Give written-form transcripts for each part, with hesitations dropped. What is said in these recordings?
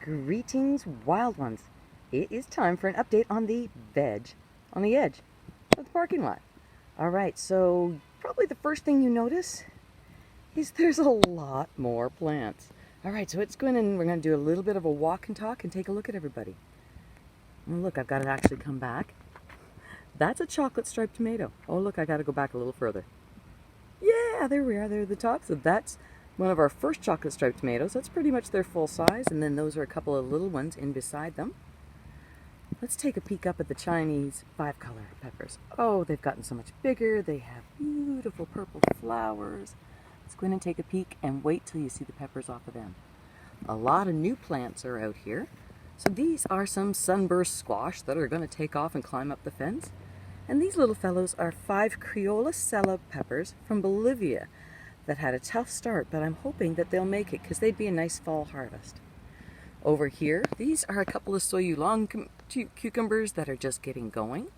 Greetings, wild ones. It is time for an update on the veg on the edge of the parking lot. All right, so probably the first thing you notice is there's a lot more plants. All right, so we're going to do a little bit of a walk and talk and take a look at everybody. And look, I've got to actually come back. That's a chocolate striped tomato. Oh, look, I got to go back a little further. Yeah, there we are. They're the top. So that's one of our first chocolate striped tomatoes. That's pretty much their full size, and then those are a couple of little ones in beside them. Let's take a peek up at the Chinese 5-color peppers. Oh, they've gotten so much bigger. They have beautiful purple flowers. Let's go in and take a peek and wait till you see the peppers off of them. A lot of new plants are out here. So these are some sunburst squash that are going to take off and climb up the fence. And these little fellows are 5 Criolla Cella peppers from Bolivia that had a tough start, but I'm hoping that they'll make it because they'd be a nice fall harvest. Over here, these are a couple of soyulong cucumbers that are just getting going.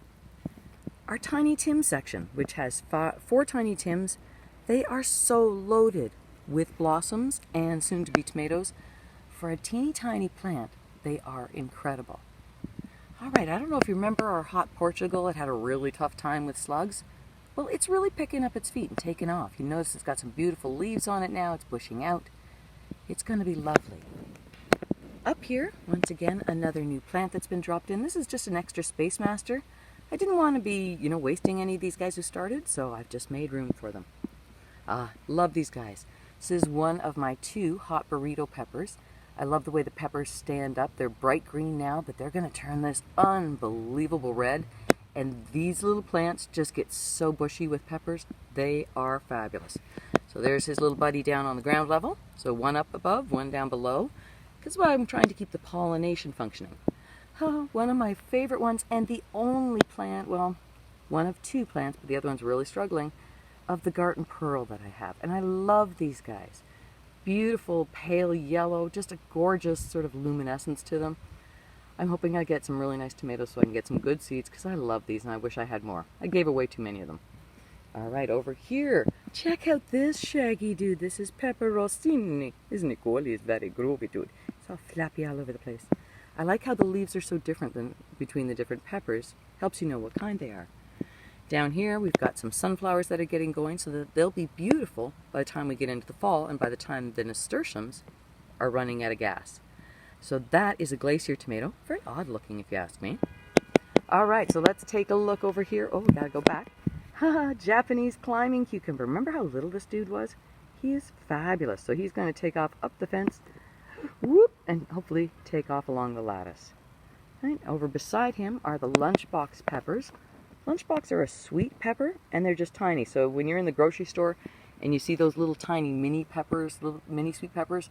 Our Tiny Tim section, which has 4 Tiny Tims, they are so loaded with blossoms and soon-to-be tomatoes. For a teeny tiny plant, they are incredible. All right, I don't know if you remember our hot Portugal. It had a really tough time with slugs. Well, it's really picking up its feet and taking off. You notice it's got some beautiful leaves on it now. It's bushing out. It's going to be lovely. Up here, once again, another new plant that's been dropped in. This is just an extra Space Master. I didn't want to be, wasting any of these guys who started, so I've just made room for them. Love these guys. This is one of my 2 hot burrito peppers. I love the way the peppers stand up. They're bright green now, but they're going to turn this unbelievable red. And these little plants just get so bushy with peppers. They are fabulous. So there's his little buddy down on the ground level. So one up above, one down below. Because I'm trying to keep the pollination functioning. One of my favorite ones, and the only plant, well, one of 2 plants, but the other one's really struggling, of the garden pearl that I have. And I love these guys. Beautiful pale yellow, just a gorgeous sort of luminescence to them. I'm hoping I get some really nice tomatoes so I can get some good seeds because I love these and I wish I had more. I gave away too many of them. All right, over here, check out this shaggy dude. This is Pepper Rossini. Isn't it cool? He's very groovy, dude. It's all flappy all over the place. I like how the leaves are so different than between the different peppers. Helps you know what kind they are. Down here, we've got some sunflowers that are getting going so that they'll be beautiful by the time we get into the fall and by the time the nasturtiums are running out of gas. So that is a glacier tomato. Very odd looking if you ask me. All right, so let's take a look over here. Oh, we gotta go back. Japanese climbing cucumber. Remember how little this dude was? He is fabulous. So he's going to take off up the fence, whoop, and hopefully take off along the lattice. Right, over beside him are the lunchbox peppers. Lunchbox are a sweet pepper, and they're just tiny. So when you're in the grocery store and you see those little tiny mini peppers, little mini sweet peppers,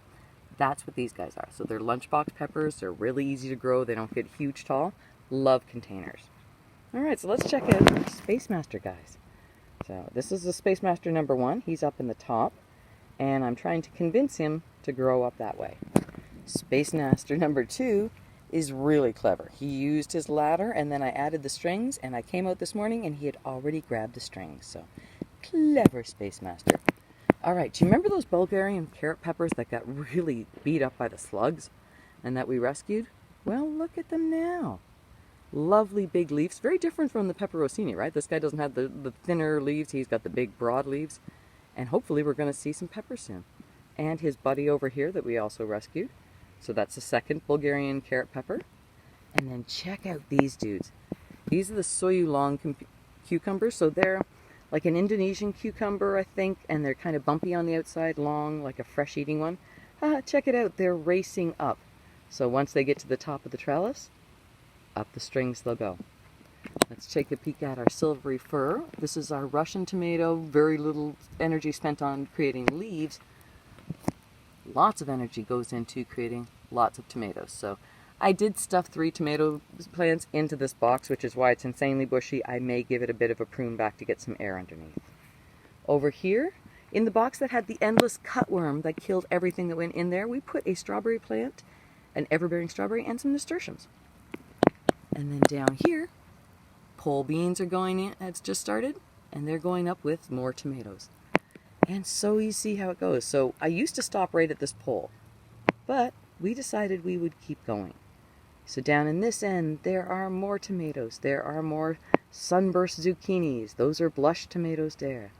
that's what these guys are. So they're lunchbox peppers. They're really easy to grow. They don't get huge tall. Love containers. All right, so let's check out our Space Master guys. So this is the Space Master number 1. He's up in the top, and I'm trying to convince him to grow up that way. Space Master number 2 is really clever. He used his ladder, and then I added the strings, and I came out this morning, and he had already grabbed the strings. So clever Space Master. All right, do you remember those Bulgarian carrot peppers that got really beat up by the slugs and that we rescued? Well, look at them now. Lovely big leaves. Very different from the Pepper Rossini, right? This guy doesn't have the thinner leaves. He's got the big, broad leaves. And hopefully we're going to see some peppers soon. And his buddy over here that we also rescued. So that's the second Bulgarian carrot pepper. And then check out these dudes. These are the soyulong cucumbers. So they're like an Indonesian cucumber, I think, and they're kind of bumpy on the outside, long, like a fresh eating one. Check it out, they're racing up. So once they get to the top of the trellis, up the strings they'll go. Let's take a peek at our silvery fir. This is our Russian tomato, very little energy spent on creating leaves. Lots of energy goes into creating lots of tomatoes. So I did stuff 3 tomato plants into this box, which is why it's insanely bushy. I may give it a bit of a prune back to get some air underneath. Over here, in the box that had the endless cutworm that killed everything that went in there, we put a strawberry plant, an ever-bearing strawberry, and some nasturtiums. And then down here, pole beans are going in. It's just started, and they're going up with more tomatoes. And so you see how it goes. So I used to stop right at this pole, but we decided we would keep going. So down in this end, there are more tomatoes. There are more sunburst zucchinis. Those are blush tomatoes there.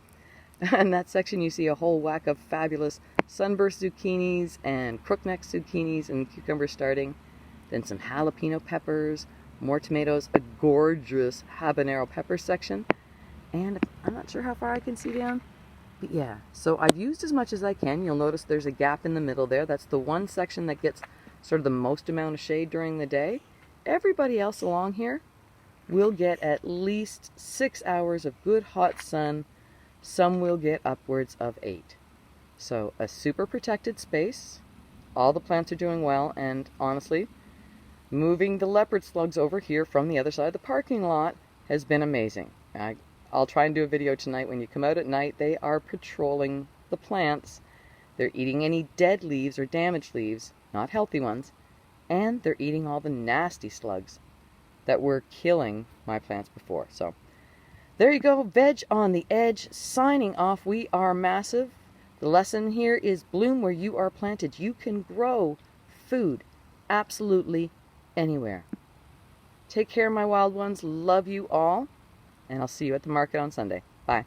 In that section, you see a whole whack of fabulous sunburst zucchinis and crookneck zucchinis and cucumbers starting. Then some jalapeno peppers, more tomatoes, a gorgeous habanero pepper section. And I'm not sure how far I can see down, but yeah. So I've used as much as I can. You'll notice there's a gap in the middle there. That's the one section that gets sort of the most amount of shade during the day. Everybody else along here will get at least 6 hours of good hot sun. Some will get upwards of 8. So a super protected space. All the plants are doing well, and honestly, moving the leopard slugs over here from the other side of the parking lot has been amazing. I'll try and do a video tonight. When you come out at night, they are patrolling the plants. They're eating any dead leaves or damaged leaves, not healthy ones, and they're eating all the nasty slugs that were killing my plants before. So there you go, Veg on the Edge, signing off. We are massive. The lesson here is bloom where you are planted. You can grow food absolutely anywhere. Take care, my wild ones. Love you all, and I'll see you at the market on Sunday. Bye.